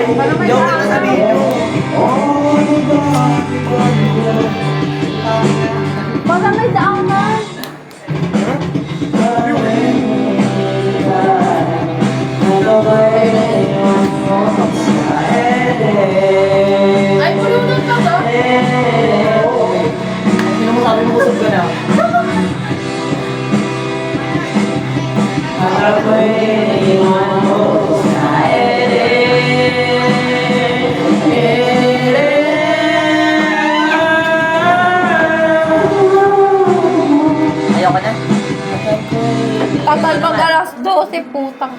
Yung sasabihin nyo. Baka may daanan. Ay, bulunod ka ba? Hindi mo sabi mo kusog ka na. Ayaw ka na? Tatal mag alas 12, putang.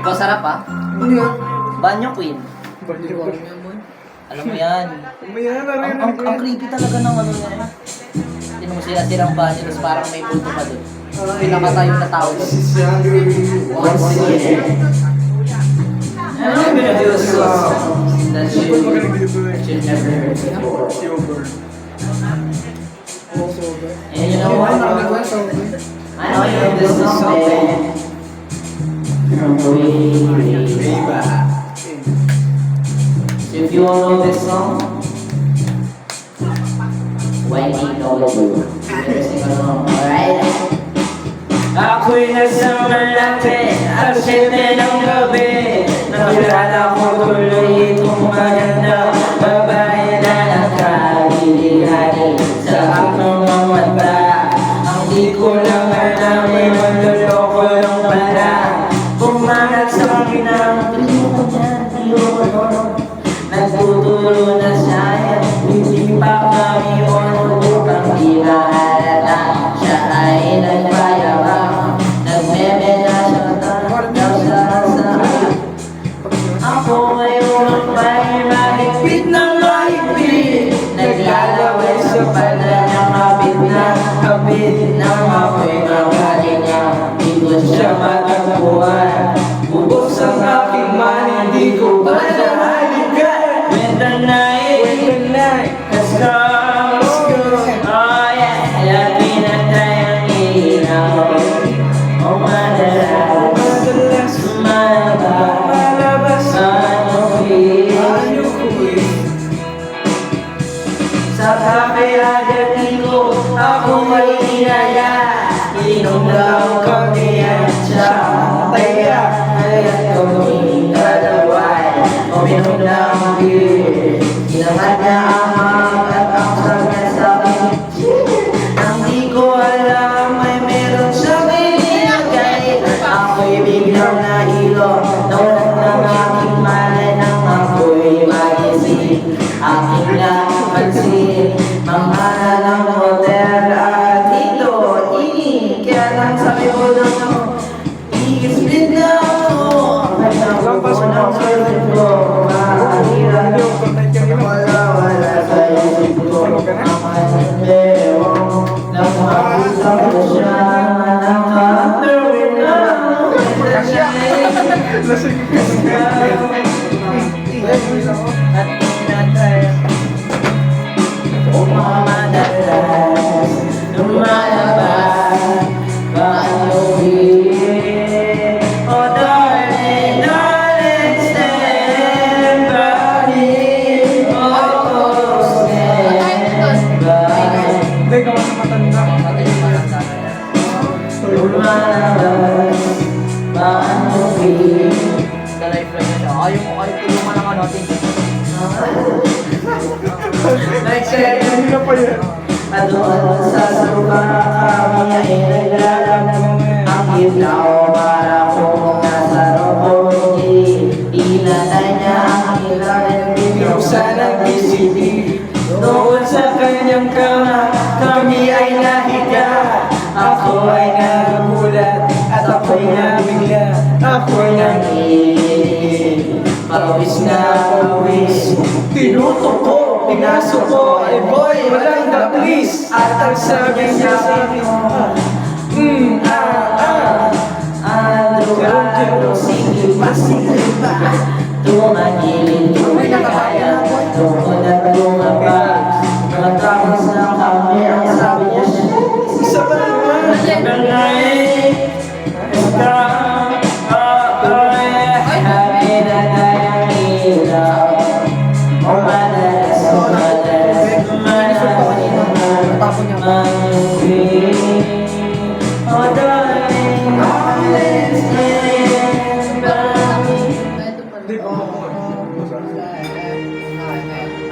Ikaw sarap ah. Ano yan? Banyo queen. Alam mo yan. Umayan na rin. Ang creepy talaga ng ano yan. Tinan mo sila silang banyo, tapos parang may bulto pa doon. Pinakatayo na tao doon. Once again. I'm gonna do a song that you never heard before. And you know what? I know you know this song, man. From way back. If you all know this song, why do you know you? Better sing along, alright? Ako'y nasa malapit, alas 7 ng gabi. Nakilala ko tuloy itong maganda babae na nakahilihan sa aking mga mata. Ang di ko lang alam ay manloloko lang pala. Pumangat sa akin ang ayoko niyan, ayoko. Nagtuturo na siya, hindi pa kami upang di mahalata. Siya ay nagbayabang, nagmemena siya daw sa ako ngayon may mahigpit ng mahigpit. Naglalaway sa pala ng kapit ng ako'y mawali niya. Di ko siya matagpuan, ubos ang aking man, hindi ko ba nahalikan. When the night has come, oh yeah, lagi na tayong ilaw. O madalas, malabas, ano feel? Sa kape-agad ko, ako ay inaya. Inom daw kami at siya taya. Kaya't kami dalaway, uminom ng beer. Inangat niya ang at ang sabi sa akin, ang di ko alam ay meron siyang inilagay. Ako'y biglang nahilo, nawalan ng aking malay nang ako'y magising. Aking napansin, mamahal ng hotel at dito, kaya lang sabi ko doon, i-split na ako. Nagtapo ko ng surfing ko, mahirap. Wala sa isip ko, ang mandewo. Nakakita ko siya, nakatuwin na. At pinatay o mga madalas lumalabas paanong oh darling, darling, stand by me. Oh, stand by. Hindi ka man matanda. Lumalabas paanong sa life lang siya. Ayaw tulungan ng ano, Hindi na pa yan. Doon sa suba kami ay naglalang. Ang gitnao para kung nasa robondi. Inanay niya ang ilang binuksan ang PCB. Doon sa kanyang kama kami ay nahiga. Ako ay nagulat at ako'y nabigla. Ako'y nanginig, pawis na pawis. Tinutok ko, pinasok ko, ay boy, walang the please. At ang sabi niya sa akin, ano, sige pa, tumagilid, tumigaya, doon at lumaba. Matapos na kami, ang sabi niya siya, isa pa naman.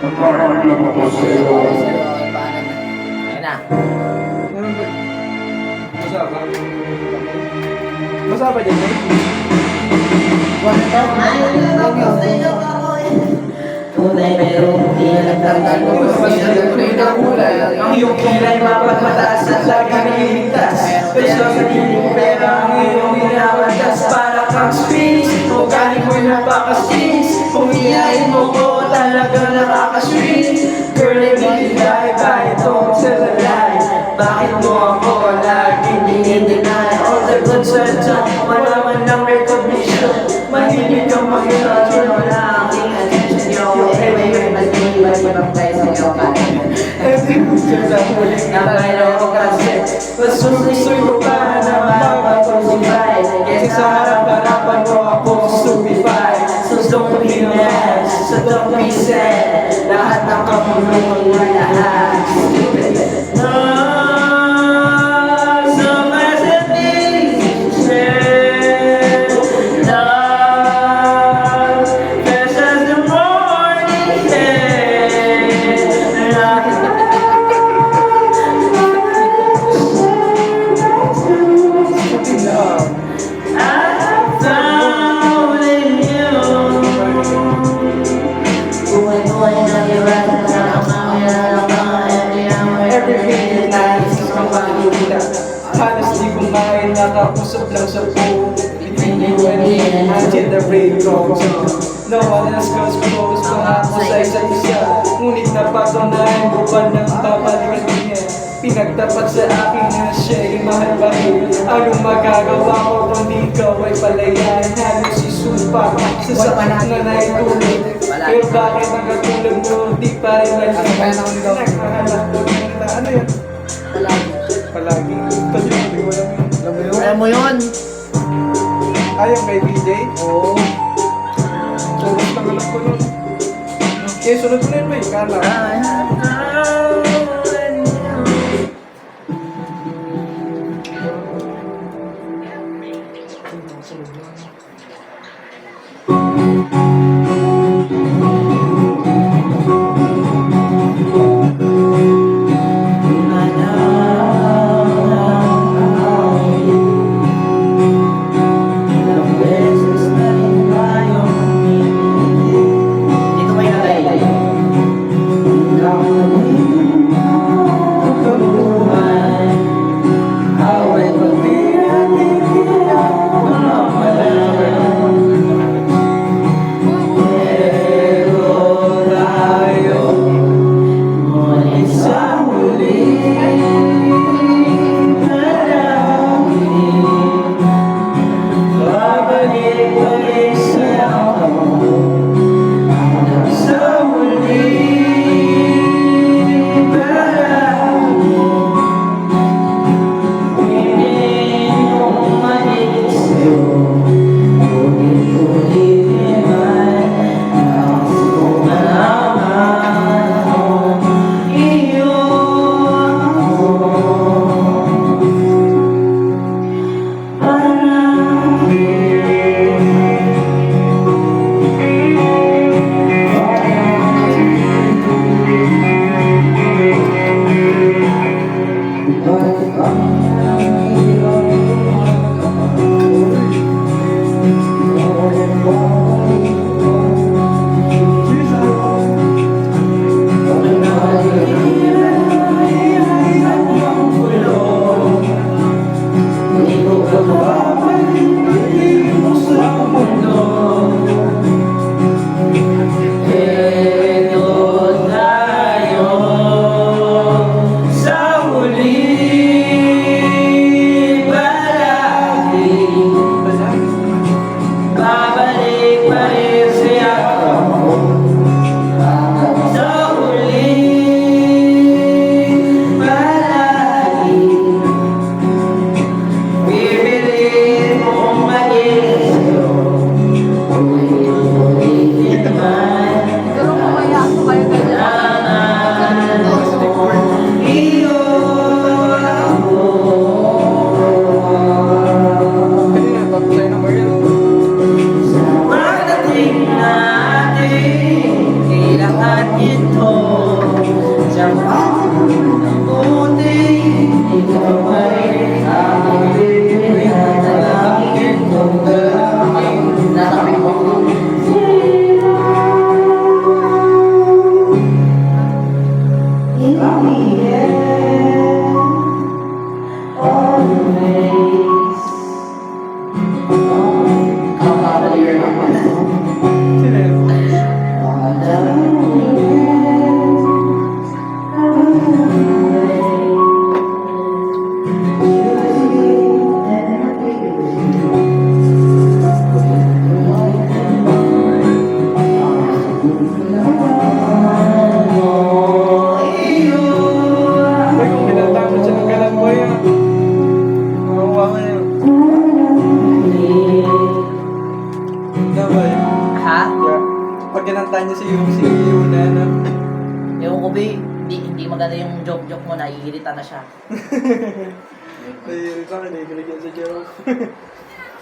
Ayun na. Meron ba? Basa ba? Basa ba dyan? Tunay pero hindi na nagtatanong. Ang iyong kilay mapagmataas at lagi nililigtas. Presyo sa dilim pera ang iyong minawagas. Para kang sphinx, o galing mo'y napaka-sphinx. Kung iyain mo ko talagang nakaka-sweet. Girl, ibigay ba itong salalay? Bakit mo ako laging dinideny? All the good search, wala man lang recognition. Mahilig kang mag-ilagin, wala aking attention. Yo, anyway, mag-ibang tayo sa iyo ka. Na mayroon kasi mas gusto ko pa na mapapagusipay. Kesa sa harap-harapan mo ako stupefy. So don't be mad, so don't be sad. Lahat ng kapulungan mo lahat stupid. No, so much that needs to share. Love, fresh as the morning air. Every minute na isip kang makikita. Halos di kumain, nakausap lang sa phone. Between you and me, until the break of dawn. No one else comes close, pangako sa isa't isa. Ngunit napatunayan mo pa ng babalikan niya. Pinagtapat sa akin na siya'y mahal pa rin. Anong magagawa ko kung di ikaw ay palayan? Halos isupa sa sakit na naitulog. Pero bakit ang katulad mo di pa rin maliit? Naghahanap ko ng ano yan? Palagi. Ito yun, hindi ko alam yun. Alam mo yun? Alam mo yun? Ayaw kay BJ? Oo. Chorus lang alam ko nun. Eh, sunod mo na yun, may kala. Dito may nalay. kinanta niya si Yuna, no? Yung Kobe, hindi maganda yung joke mo, naiirita na siya. Ay, sa akin, naikilig yan sa joke.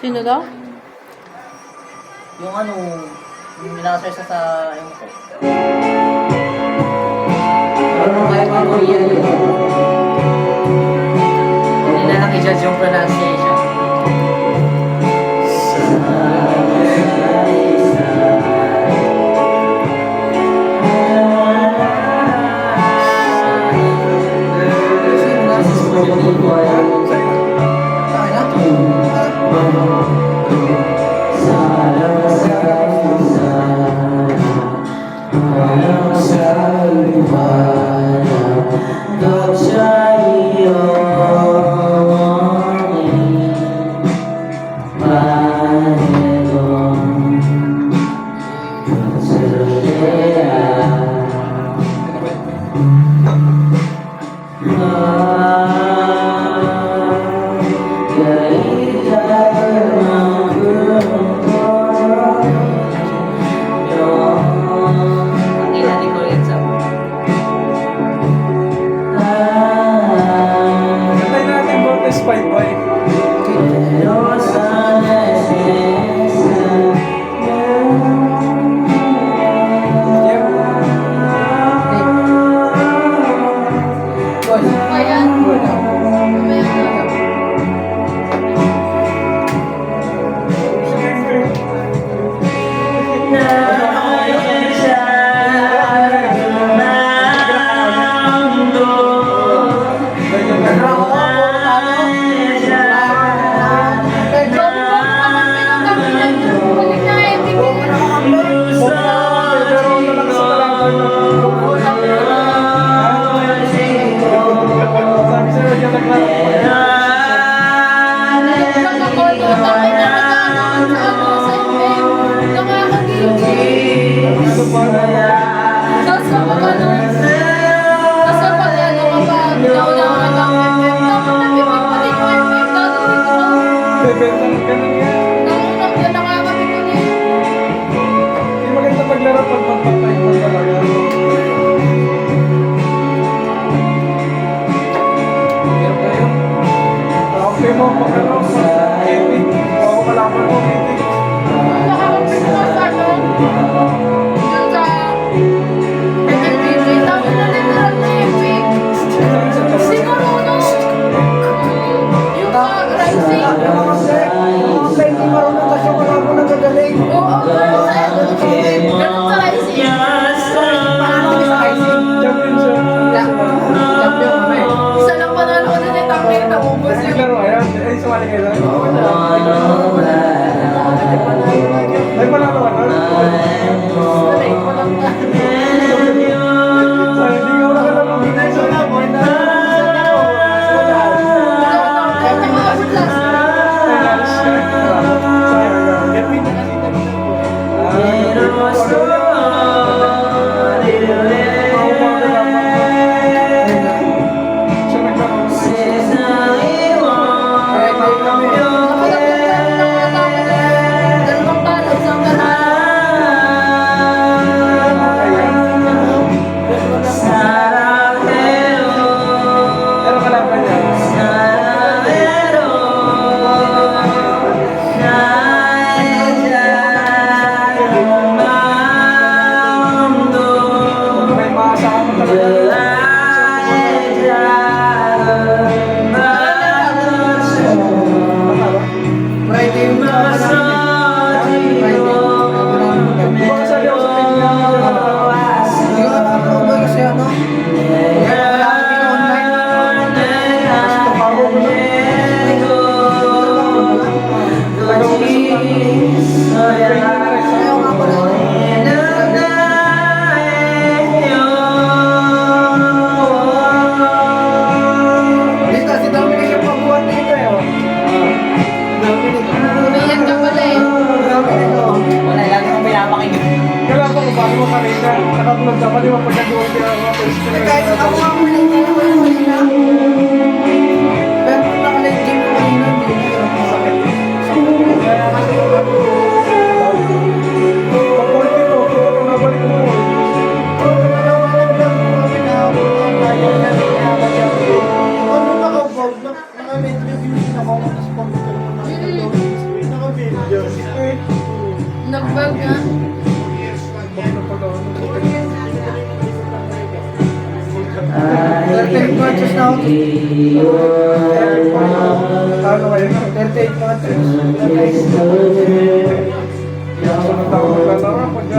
Sino daw? Yung ano, yung minasay sa yung ko. Ano kayo mga Korean yun? Hindi na nakijudge yung pronunciation. Ang ina ni Korean sa Kantay natin Voltes 5 boy. Ayan. Mamaya na. Hindi maganda paglaro pag magpapay mo talaga. Meron tayo. Okay mo, magano sa epic. Ako kalaban mo, epic. Champion siya. Isa lang panalo ko din yung tamay na ubos Kasi yung laro, ayan. Ay, sumali kayo lang. Ay, panalo ka na. Sanay ko lang na. Ay, hindi ka wala ka na mag-inay sa labon. Pero kalaban niya. May maasahan mo talaga. Umiyan ka pala eh. Wala lang yung pinapakinggan. Kala ko kung paano mo kanina, nakablog ka pa, di ba pag nag-uwi ka mga first time? Guys, ako nga muna yung game ko kanina. Pero kung nakalate game ko kanina, hindi na yun. Sakit. Pag-ulit ito, kung ano ba matches na ako. Ano kayo? 38 matches. Sunod ako maglalaro pag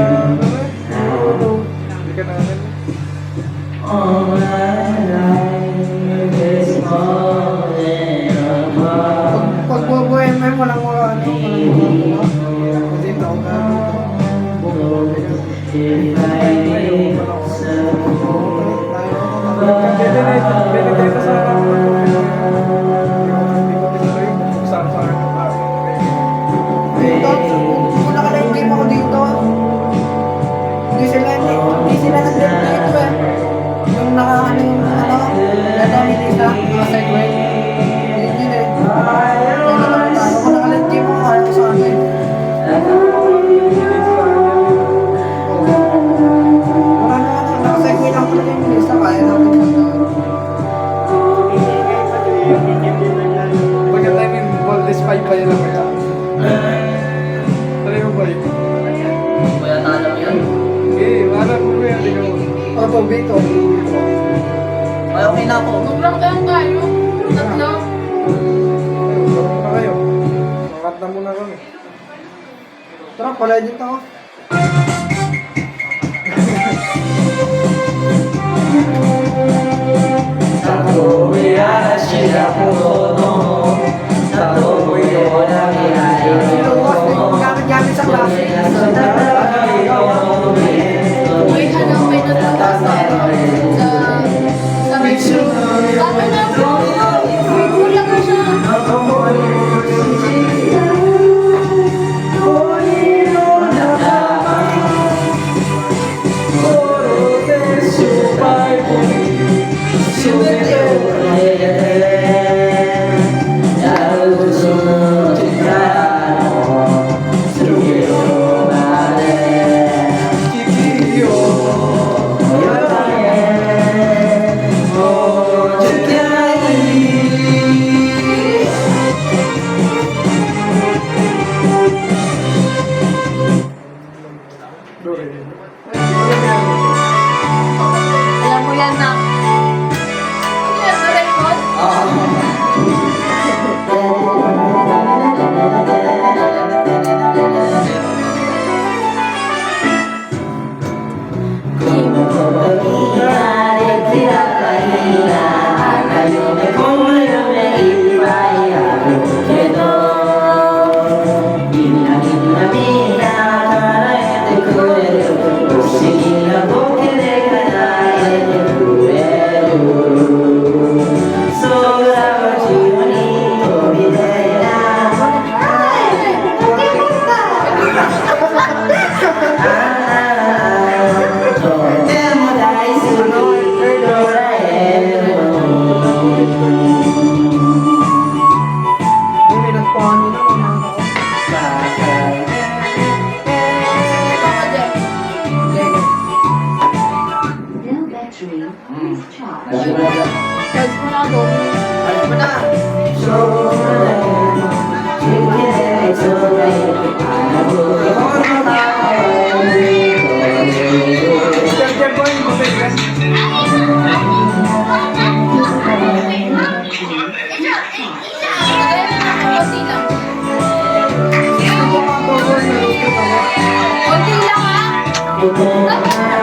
hindi ka namin. All my life is falling apart. Pag bubuhay mo, walang mga ano, walang mga tuwa. Kasi ito, If I Benedetta sa akin. Hindi ko tinuloy kung saan dito, kung nakalain game ako dito, hindi sila nag-date dito eh. Yung nakaano yung ano, nadami na isa, mga segway. Hindi eh. Kung nakalain game ako, kaya ko sa amin. Wala naman, naka-segway lang pala yung isa, kaya natin sa Pagkatapos yung ball is 5 pa yun lang kaya. Tuloy mo ba yun? Kuya, talo mo yun. Okay, wala po ba yan? Tingnan mo. Auto Vito. Ay, okay na ako. Sobrang lang tayo. Tatlo. Ayun, laro na kayo. Makat na muna kami. Tara, pala dito ako. Gamit-gamit sa klase. Uy, ano, may natutas na sa picture. Tama na bro. Kulang na siya. Alam mo yan na. Ano yan, Doraemon? May nagpano na mga ako. No battery. Please charge. Charge mo na doon. Charge mo na. Champion boy, bumalik yan. Konti lang. Konti lang ha.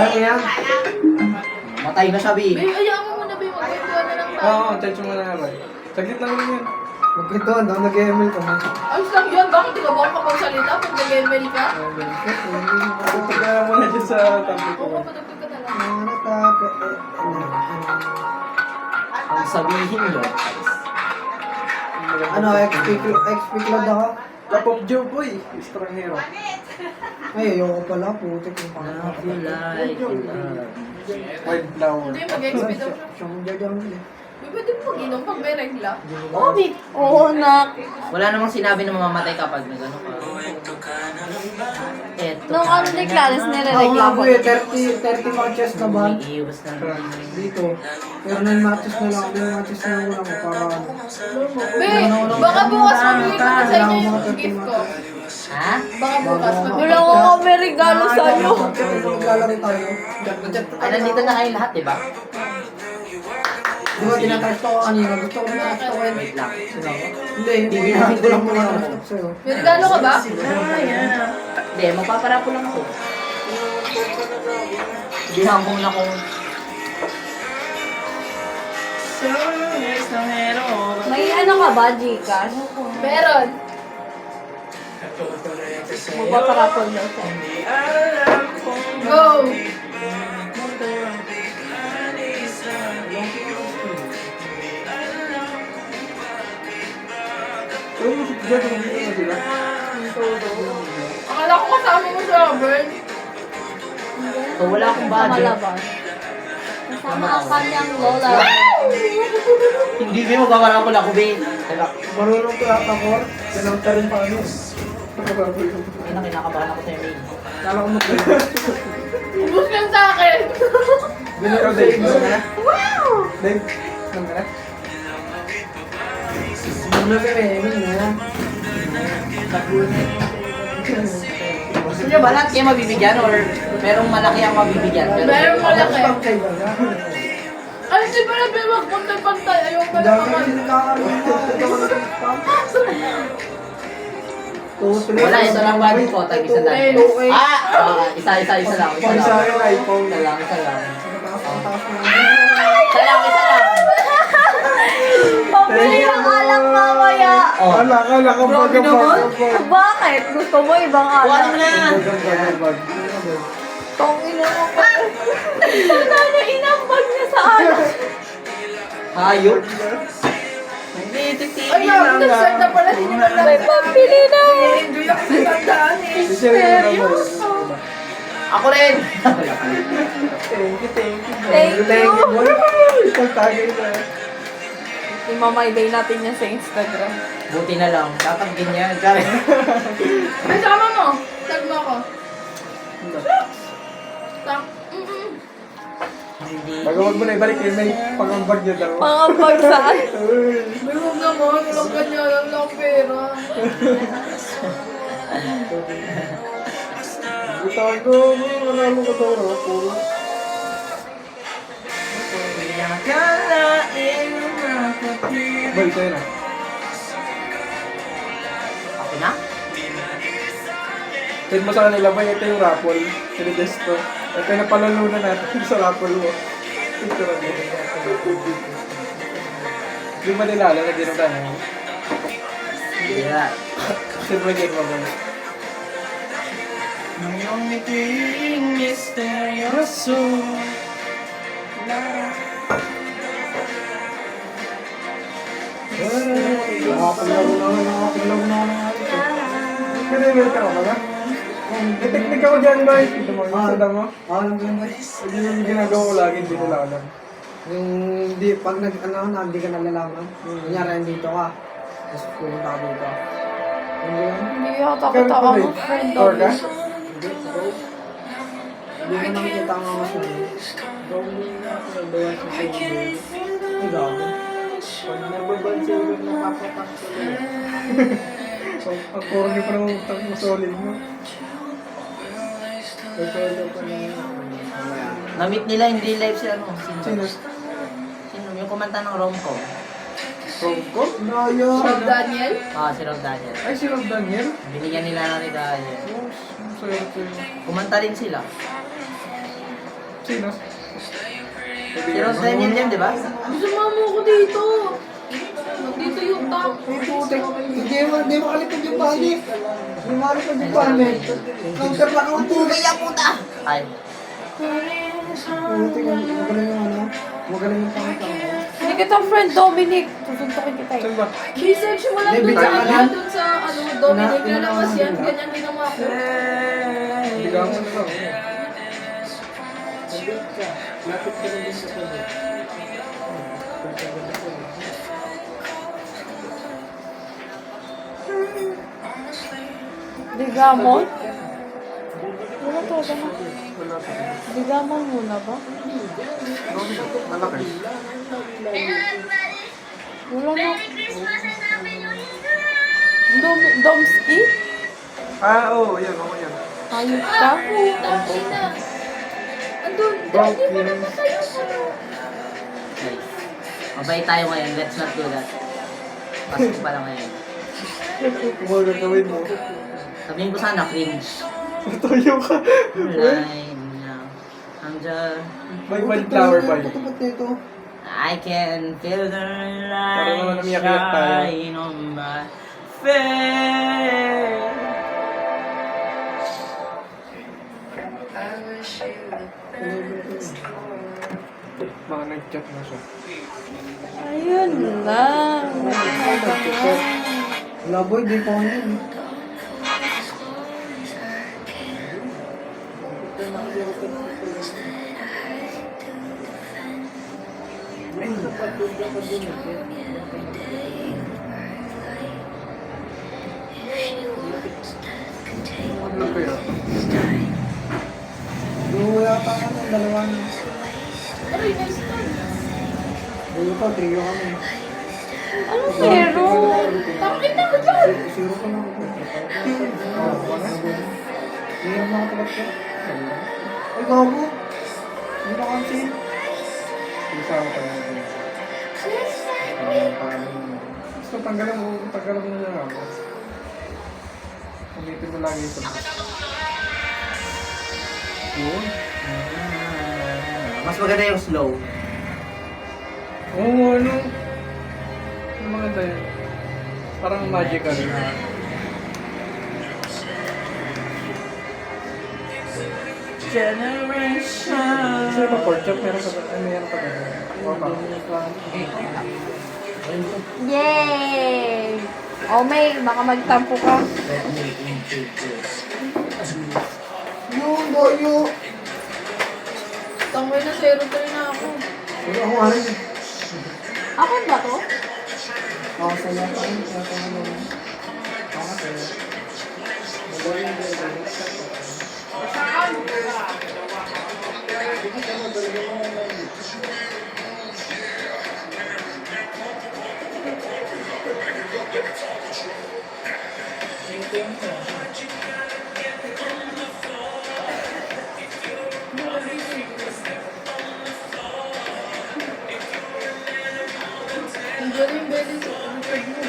Ano yan? Matay na siya, B. Ayaan mo muna ba yung magkwentuhan na lang tayo? Oo, tension mo na naman. Saglit lang rin yan. Magkwentuhan daw, nag-ML kami. Ayos lang yun. Bakit di ka ba makapagsalita pag nag-email ka? Pagka muna dyan sa topic ko. Oo, papadagdag ka na lang. Ang sabihin mo. Ano, XP Cloud ako? Top of Joe boy, strong hero. Ay, ayoko pala, putik yung White flower. Hindi, mag-XP daw siya. Siyang jajang eh. Uy, pwede mo mag-inom pag may regla. Oo, nak. Wala namang sinabi na mamamatay kapag nag-ano ka. Eto. Nung ano ni Clarence, Ako nga nire-reklamo. po eh, 30 matches na ba? Iiwas na rin. Dito. Pero 9 matches na lang. 9 matches na lang ako para ano. Be, baka bukas mamili ko na sa inyo yung gift ko. Ha? Baka bukas Wala ko kami regalo sa'yo. Maglalaro tayo. Ay, nandito na kayo lahat, di ba? Di ba tinatest ko kanina? Gusto ko na gusto ko yun. Wait lang. Hindi, bibigyan ko lang muna sa'yo. May regalo ka ba? Hindi, magpapara ko lang ako. Bilang ko muna kung... May ano ka ba, Gcash? Meron. Magpaparapol daw siya. Go! Akala ko kasama mo si Robert. So, wala akong Sa budget. Malaban. Kasama ang kanyang lola. Hindi ba magpapara ko lang ako, Ben? Marunong ko yata ko. Ganang ka rin pa ano. Ay, kinakabahan ako sa email. Kala ko mag-play. Ubus lang sa akin. Ikaw, Dave. Dave, saan ka na? Muna ka rin, na. Gusto nyo ba lahat kayo mabibigyan or merong malaki ang mabibigyan? Meron malaki. Pagkay ba na? Ay, di ba na be, magpantay-pantay. Ayaw pa Dami naman. kasi nakakaroon Wala, ito lang budget ko. Tag isa lang. Isa lang. Isa lang. Pag sa akin, iPhone. Isa lang. Taas na. Isa lang. Pabili ng alak mamaya. Oh. Akala ko pag Bakit? Gusto mo ibang Kuha alak? mo na. Tongin mo ko. Sana niya inambag niya sa alak. Hayop. Ay, naku, nag-start na pala. Hindi naman lang. May pambili na. Enjoy ako sa tandaan eh. Seryoso. Ako rin. Thank you. Isang tagay na. Imamay-day natin yan sa Instagram. Buti na lang. Dapat ganyan. Kare. Ay, sama mo. Tag mo ako. Tak. Hindi. Bago wag mo na ibalik yun, may pangambag niya daw. Pangambag saan? May huwag naman. Walang ganyan. Walang lang pera. Itaw ko, manalo ko daw ako. Balik tayo na. Ako na? Tignan mo sa kanila ba, ito yung raffle. Sinigest ko. Ito yung napalalunan natin sa raffle mo. Ito lang yun. Yung manilala na ginagawa mo. Hindi na. Sino ba game mo ba? Ngayong naging misteryoso. Nakapaglaro na. Pinimil ka ba ba? May teknik ako dyan ba? Ito mo, yung sada mo? Hindi yung ginagawa ko lagi, hindi nila alam. Yung di, pag hindi ka nalalaman, kunyari nandito ka, tapos pumunta ka dito. Hindi yan. Hindi yata kita ako friend daw. Or ka? Hindi mo nakikita ang mga mas Ay, gago. Pag nababansin ko na papatak ko Ang puro niyo pa naman utang mo solid mo. Pwede pa na Na-meet nila hindi live si ano. Sino? Sino? Yung kumanta ng rom-com. Romco? Rob Daniel. Si Rob Daniel. Ay, si Rob Daniel? Binigyan nila na ni Daniel. Ang swerte. Kumanta rin sila. Sino? Si Rob Daniel yan, di ba? Sumama ko dito. Nandito yung top. Hindi makalipad yung bali. Hindi makalipad yung bali. Counter lang ang tubig. Ay. Buti ka, magaling yung ano. Magaling yung pangita mo. Hindi kita friend Dominic. Susuntokin kita eh. Saan ba? Research mo lang dun sa ano, dun sa ano, Dominic. Lalabas yan. Ganyan ginawa ko. Bigaw mo na lang. Lapit ka lang din sa pwede. Di gamot. to, gana. Bigaman muna ba? Malaki. Wala na. Domski? Oo, yan, ako yan. Ayun ka? Andun, Broken. di ba naman tayo ano? Guys, mabait tayo ngayon. Let's not do that. Pasko pa lang ngayon. Kung ano gagawin mo. Sabihin ko sana, cringe. Tayo ka. Line now. I'm just... May wildflower ba yun? Tatapat nito. I can feel the Parang naman light umiyak-iyak tayo. shine on my face. Mga nag-chat na siya. Ayun lang. Wala boy, di pa ako yun. Ano kaya? Wala pa ka ng dalawa niya. Aray, nice to. Dito pa, trio kami. Ano meron? Takin na ko dyan. Zero ka lang. Hindi ako nakatapat ka. Ay, gago. Hindi na kasi. Isama ka na natin. Gusto tanggalin mo na lang ako. Ulitin mo lagi ito. Yun. Mas maganda yung slow. Oo, ano? Ano maganda yun? Parang magical. Generation. Kasi ba pork chop? Meron ka ba? Meron ka ba? Oo ba? Yay! O May, baka magtampo ka. Yung boyo. Tangway na 0-3 na ako. Pero ako ano yun. Ako ba to? Ako saya pa yun. Kaya pa ano yun. Ako saya. Magaling yung Ang galing, galing. Ang galing mo.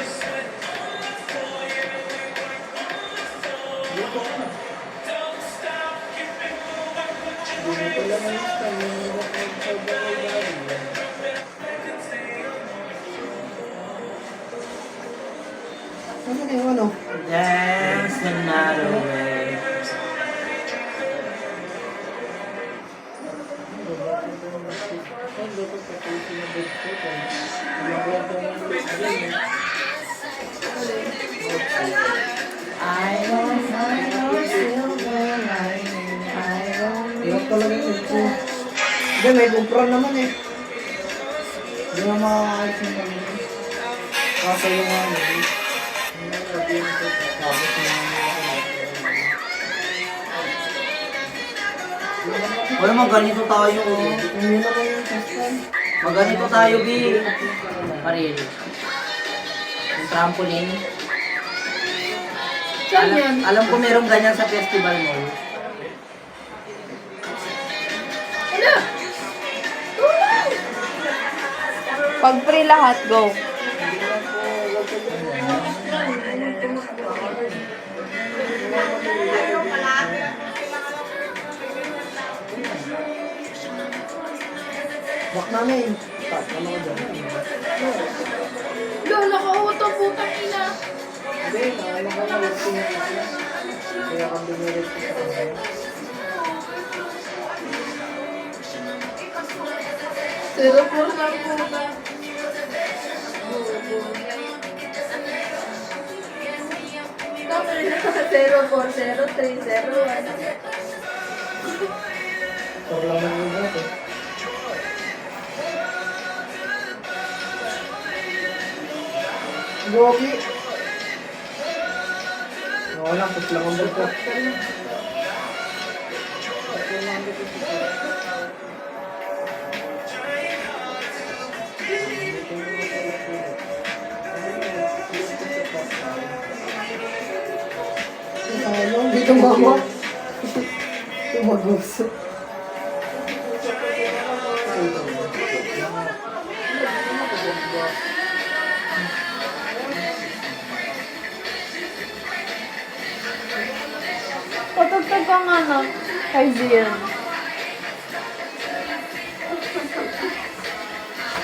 Ano na yung ano? Dance the night away. I don't find no silver lining. I don't Hirap talaga yung ito. Hindi, may kumpran naman eh. Hindi na makakayos yung kami. Kaso yung ano. Tapos Wala, magganito tayo. Hindi naman yung test time. Magganito tayo, B. Paril. Yung trampoline. Saan yan? Alam ko merong ganyan sa festival mall. Wala! Pag free lahat, go. Bak namin. Start ano ko dyan. Lo, nakauto, putang ina. Hindi, naalam ko na yung tingin. Kaya kang binirit ko sa kanya. Zero four na puta. Tama rin na. 0-4-0-3-0-1. Pero lang naman yung bote. Goki! Oo lang, push lang ang bote ko. Ano? Dito mama. Tumagos. Patagtag ka nga na. Kay Zian.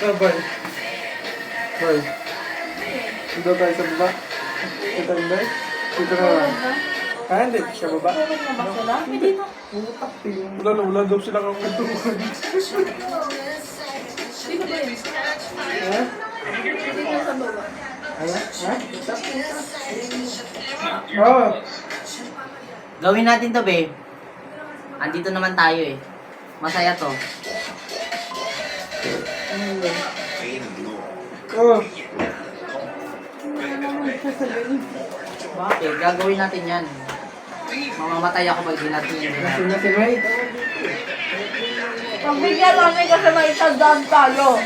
Boy. Boy. Dito tayo sa baba. Dito tayo. Dito na lang. Ah, hindi. Sa baba. Tulog na ba sila? Hindi na. Wala daw sila kakutukan. Dito ba yun? Ha? Dito sa baba. Oh. Gawin natin to, babe. Andito naman tayo eh. Masaya to. Oh. Bakit? Gagawin natin yan. Mamamatay ako pag di natin yun. Sino si Ray? Pagbigyan namin kasi may tandaan tayo.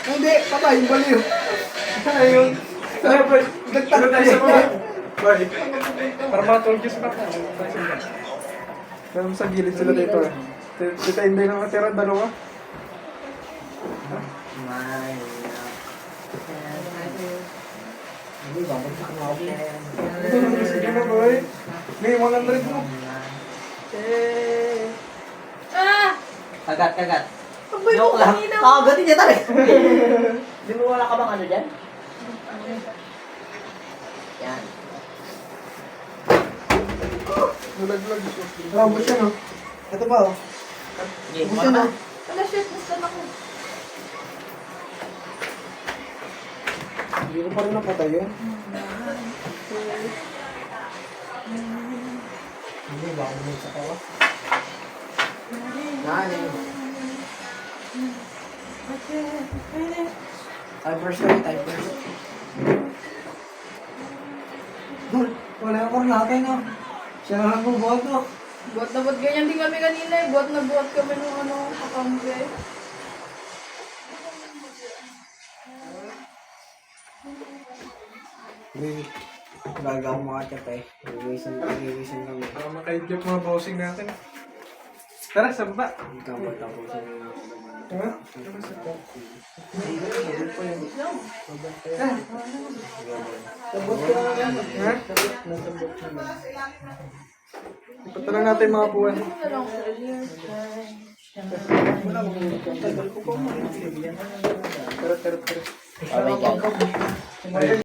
Hindi, patay, baliw. Ayun. Tayo, boy. Nagtatay. Dito tayo sa baba. Boy. Para matulog sa baba. Pero sa gilid sila dito eh. Dito hindi na matira, dalawa. Sige na, boy. May 100 mo. Ah! Kagat. Abay mo Joke lang. kanina. Kakagatin niya talaga. Di mo wala ka bang ano dyan? Yan. Nalaglag. Robot siya, no? Ito pa, oh. Sige, Robot mo siya, na. no? Ala, shit, gusto na ko. Hindi ko pa rin napatay yun. Hindi ba ako sa kawa? Nani? Typers kayo, typers. Wala akong natin, no? Siya na lang bumoto. Buat na buat ganyan din kami kanina eh. Buat na buat kami nung ano, kakampi. Wait. Baga akong makachat eh. Iwisan kami. Para makaidlip mga bossing natin. Tara, sa baba. Hindi ka ba tapusin na ako naman? Ha? Sabot ko na lang. Ha? Nasabot ko na. Ipata lang natin mga buwan. Ano na lang earlier? Tara. Bye-bye, guys.